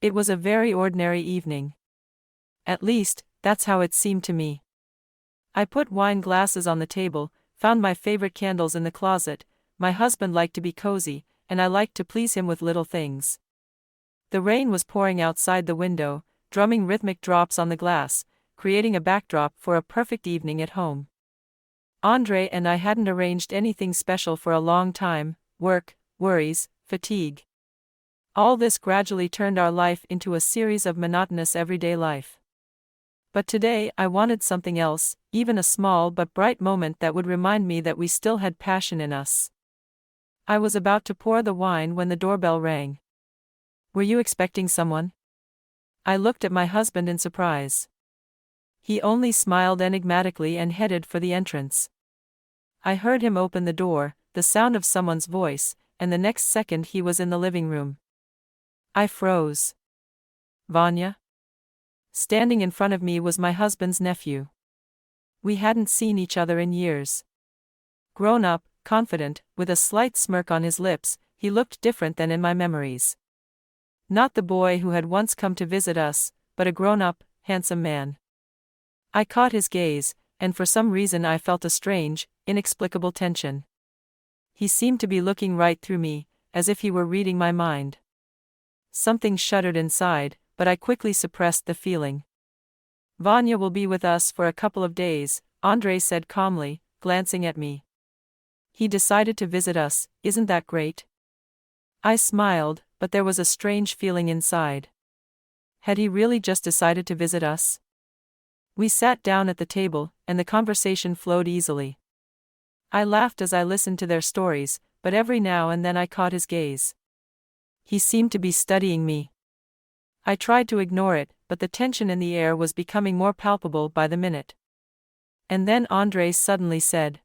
It was a very ordinary evening. At least, that's how it seemed to me. I put wine glasses on the table, found my favorite candles in the closet. My husband liked to be cozy, and I liked to please him with little things. The rain was pouring outside the window, drumming rhythmic drops on the glass, creating a backdrop for a perfect evening at home. Andre and I hadn't arranged anything special for a long time: work, worries, fatigue. All this gradually turned our life into a series of monotonous everyday life. But today I wanted something else, even a small but bright moment that would remind me that we still had passion in us. I was about to pour the wine when the doorbell rang. "Were you expecting someone?" I looked at my husband in surprise. He only smiled enigmatically and headed for the entrance. I heard him open the door, the sound of someone's voice, and the next second he was in the living room. I froze. "Vanya?" Standing in front of me was my husband's nephew. We hadn't seen each other in years. Grown up, confident, with a slight smirk on his lips, he looked different than in my memories. Not the boy who had once come to visit us, but a grown-up, handsome man. I caught his gaze, and for some reason I felt a strange, inexplicable tension. He seemed to be looking right through me, as if he were reading my mind. Something shuddered inside, but I quickly suppressed the feeling. "Vanya will be with us for a couple of days," Andre said calmly, glancing at me. "He decided to visit us, isn't that great?" I smiled, but there was a strange feeling inside. Had he really just decided to visit us? We sat down at the table, and the conversation flowed easily. I laughed as I listened to their stories, but every now and then I caught his gaze. He seemed to be studying me. I tried to ignore it, but the tension in the air was becoming more palpable by the minute. And then Andre suddenly said,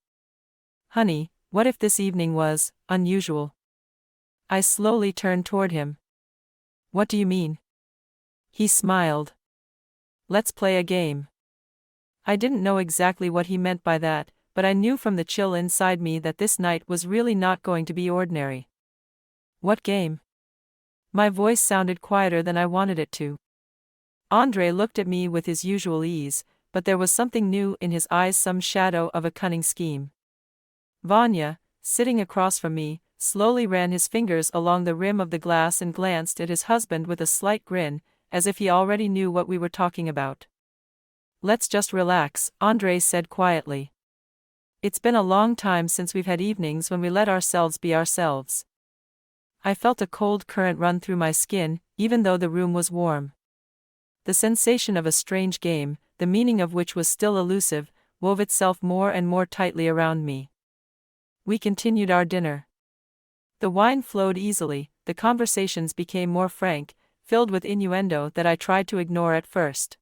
"Honey, what if this evening was unusual?" I slowly turned toward him. "What do you mean?" He smiled. "Let's play a game." I didn't know exactly what he meant by that, but I knew from the chill inside me that this night was really not going to be ordinary. "What game?" My voice sounded quieter than I wanted it to. Andre looked at me with his usual ease, but there was something new in his eyes, some shadow of a cunning scheme. Vanya, sitting across from me, slowly ran his fingers along the rim of the glass and glanced at his husband with a slight grin, as if he already knew what we were talking about. "Let's just relax," Andre said quietly. "It's been a long time since we've had evenings when we let ourselves be ourselves." I felt a cold current run through my skin, even though the room was warm. The sensation of a strange game, the meaning of which was still elusive, wove itself more and more tightly around me. We continued our dinner. The wine flowed easily, the conversations became more frank, filled with innuendo that I tried to ignore at first.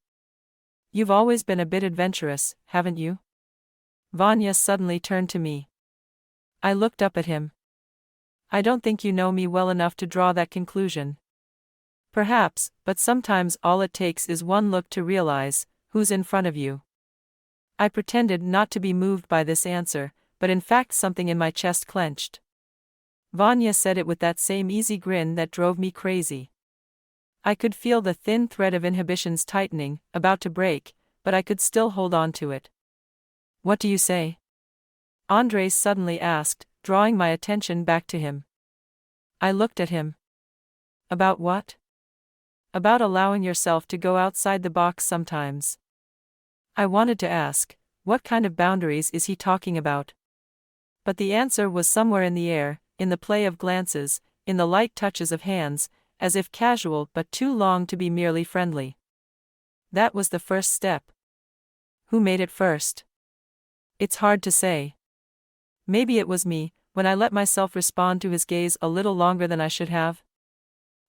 "You've always been a bit adventurous, haven't you?" Vanya suddenly turned to me. I looked up at him. "I don't think you know me well enough to draw that conclusion." "Perhaps, but sometimes all it takes is one look to realize who's in front of you." I pretended not to be moved by this answer, but in fact something in my chest clenched. Vanya said it with that same easy grin that drove me crazy. I could feel the thin thread of inhibitions tightening, about to break, but I could still hold on to it. "What do you say?" Andre suddenly asked, drawing my attention back to him. I looked at him. "About what?" "About allowing yourself to go outside the box sometimes." I wanted to ask, what kind of boundaries is he talking about? But the answer was somewhere in the air, in the play of glances, in the light touches of hands, as if casual but too long to be merely friendly. That was the first step. Who made it first? It's hard to say. Maybe it was me, when I let myself respond to his gaze a little longer than I should have.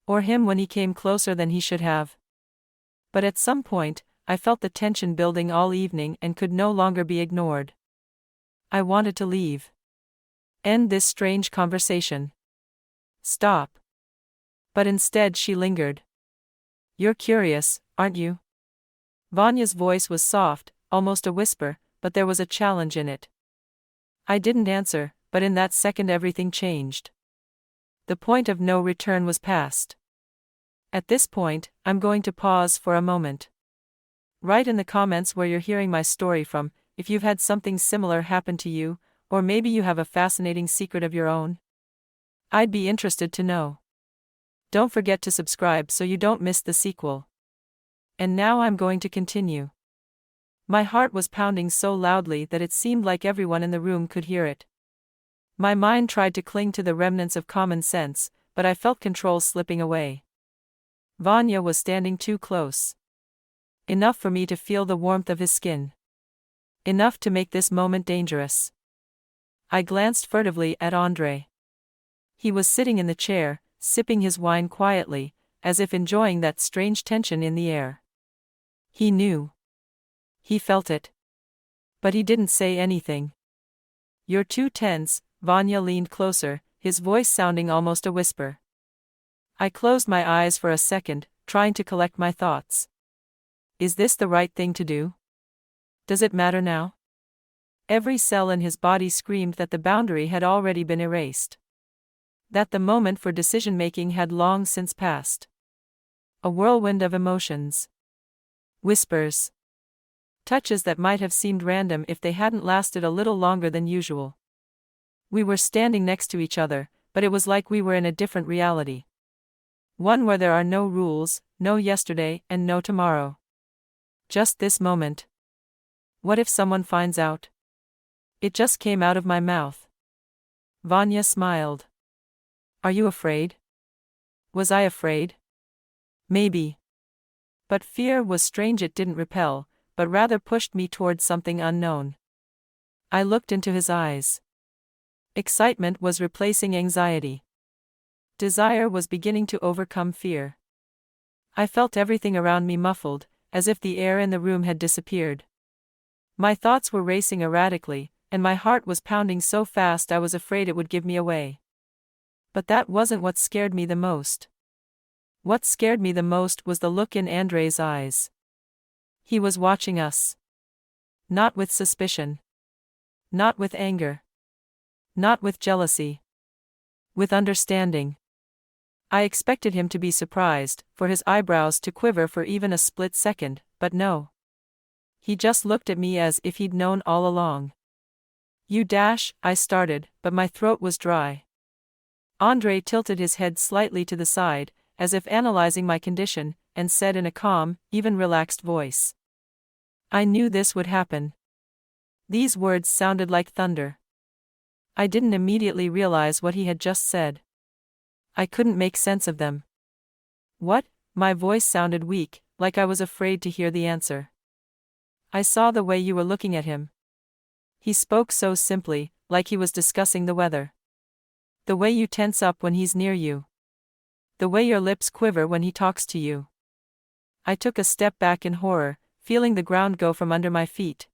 Or him when he came closer than he should have. But at some point, I felt the tension building all evening and could no longer be ignored. I wanted to leave. End this strange conversation. Stop. But instead she lingered. "You're curious, aren't you?" Vanya's voice was soft, almost a whisper, but there was a challenge in it. I didn't answer, but in that second everything changed. The point of no return was passed. At this point, I'm going to pause for a moment. Write in the comments where you're hearing my story from, if you've had something similar happen to you, or maybe you have a fascinating secret of your own. I'd be interested to know. Don't forget to subscribe so you don't miss the sequel. And now I'm going to continue. My heart was pounding so loudly that it seemed like everyone in the room could hear it. My mind tried to cling to the remnants of common sense, but I felt control slipping away. Vanya was standing too close. Enough for me to feel the warmth of his skin. Enough to make this moment dangerous. I glanced furtively at Andre. He was sitting in the chair, sipping his wine quietly, as if enjoying that strange tension in the air. He knew. He felt it. But he didn't say anything. "You're too tense." Vanya leaned closer, his voice sounding almost a whisper. I closed my eyes for a second, trying to collect my thoughts. Is this the right thing to do? Does it matter now? Every cell in his body screamed that the boundary had already been erased. That the moment for decision-making had long since passed. A whirlwind of emotions. Whispers. Touches that might have seemed random if they hadn't lasted a little longer than usual. We were standing next to each other, but it was like we were in a different reality. One where there are no rules, no yesterday, and no tomorrow. Just this moment. What if someone finds out? It just came out of my mouth. Vanya smiled. Are you afraid? Was I afraid? Maybe. But fear was strange. It didn't repel, but rather pushed me towards something unknown. I looked into his eyes. Excitement was replacing anxiety. Desire was beginning to overcome fear. I felt everything around me muffled, as if the air in the room had disappeared. My thoughts were racing erratically, and my heart was pounding so fast I was afraid it would give me away. But that wasn't what scared me the most. What scared me the most was the look in Andre's eyes. He was watching us. Not with suspicion. Not with anger. Not with jealousy. With understanding. I expected him to be surprised, for his eyebrows to quiver for even a split second, but no. He just looked at me as if he'd known all along. I started, but my throat was dry. Andre tilted his head slightly to the side, as if analyzing my condition, and said in a calm, even relaxed voice. I knew this would happen. These words sounded like thunder. I didn't immediately realize what he had just said. I couldn't make sense of them. What? My voice sounded weak, like I was afraid to hear the answer. I saw the way you were looking at him. He spoke so simply, like he was discussing the weather. The way you tense up when he's near you. The way your lips quiver when he talks to you. I took a step back in horror, feeling the ground go from under my feet.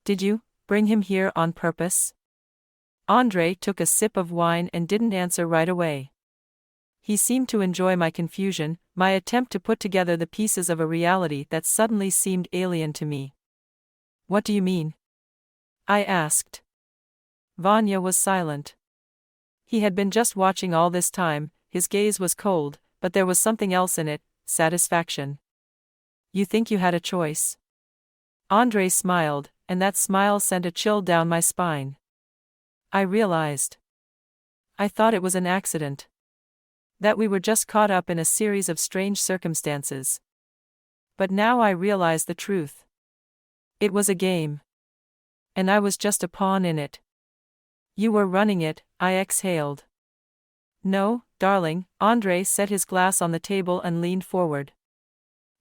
Did you bring him here on purpose? Andre took a sip of wine and didn't answer right away. He seemed to enjoy my confusion, my attempt to put together the pieces of a reality that suddenly seemed alien to me. What do you mean? I asked. Vanya was silent. He had been just watching all this time, his gaze was cold, but there was something else in it, satisfaction. You think you had a choice? Andre smiled, and that smile sent a chill down my spine. I realized. I thought it was an accident. That we were just caught up in a series of strange circumstances. But now I realize the truth. It was a game. And I was just a pawn in it. You were running it, I exhaled. No, darling, Andre set his glass on the table and leaned forward.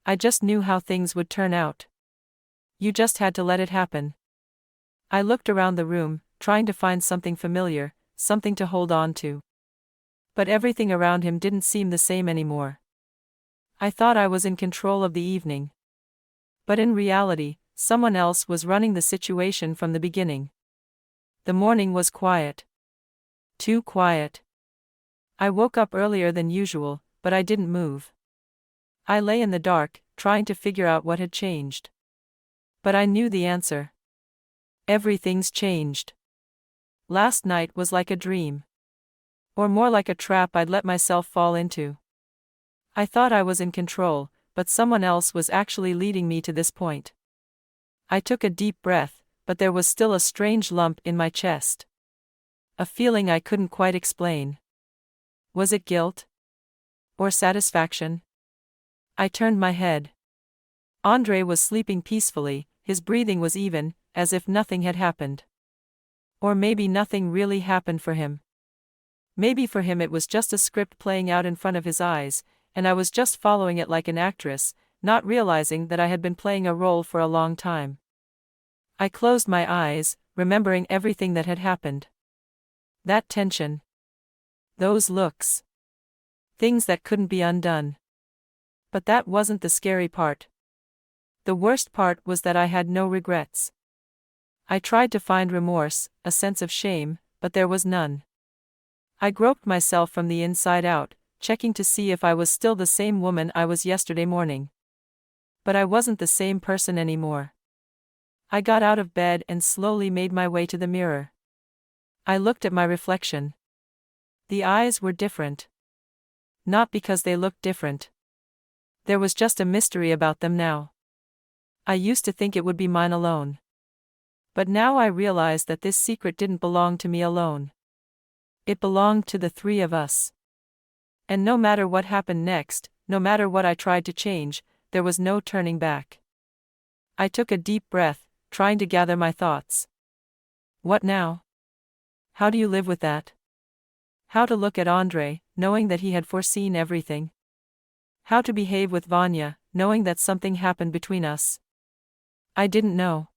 I just knew how things would turn out. You just had to let it happen. I looked around the room, trying to find something familiar, something to hold on to. But everything around him didn't seem the same anymore. I thought I was in control of the evening. But in reality, someone else was running the situation from the beginning. The morning was quiet. Too quiet. I woke up earlier than usual, but I didn't move. I lay in the dark, trying to figure out what had changed. But I knew the answer. Everything's changed. Last night was like a dream. Or more like a trap I'd let myself fall into. I thought I was in control, but someone else was actually leading me to this point. I took a deep breath, but there was still a strange lump in my chest. A feeling I couldn't quite explain. Was it guilt? Or satisfaction? I turned my head. Andre was sleeping peacefully, his breathing was even, as if nothing had happened. Or maybe nothing really happened for him. Maybe for him it was just a script playing out in front of his eyes, and I was just following it like an actress, not realizing that I had been playing a role for a long time. I closed my eyes, remembering everything that had happened. That tension. Those looks. Things that couldn't be undone. But that wasn't the scary part. The worst part was that I had no regrets. I tried to find remorse, a sense of shame, but there was none. I groped myself from the inside out, checking to see if I was still the same woman I was yesterday morning. But I wasn't the same person anymore. I got out of bed and slowly made my way to the mirror. I looked at my reflection. The eyes were different. Not because they looked different. There was just a mystery about them now. I used to think it would be mine alone. But now I realized that this secret didn't belong to me alone. It belonged to the three of us. And no matter what happened next, no matter what I tried to change, there was no turning back. I took a deep breath, trying to gather my thoughts. What now? How do you live with that? How to look at Andre, knowing that he had foreseen everything? How to behave with Vanya, knowing that something happened between us? I didn't know.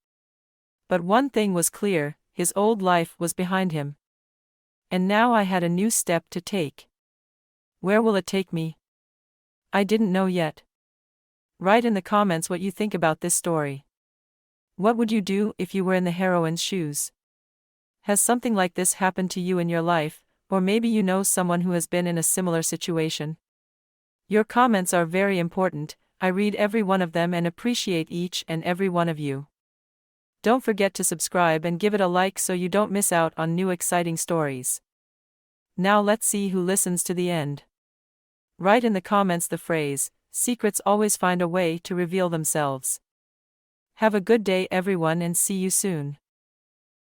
But one thing was clear, his old life was behind him. And now I had a new step to take. Where will it take me? I didn't know yet. Write in the comments what you think about this story. What would you do if you were in the heroine's shoes? Has something like this happened to you in your life, or maybe you know someone who has been in a similar situation? Your comments are very important. I read every one of them and appreciate each and every one of you. Don't forget to subscribe and give it a like so you don't miss out on new exciting stories. Now let's see who listens to the end. Write in the comments the phrase, "Secrets always find a way to reveal themselves." Have a good day everyone and see you soon.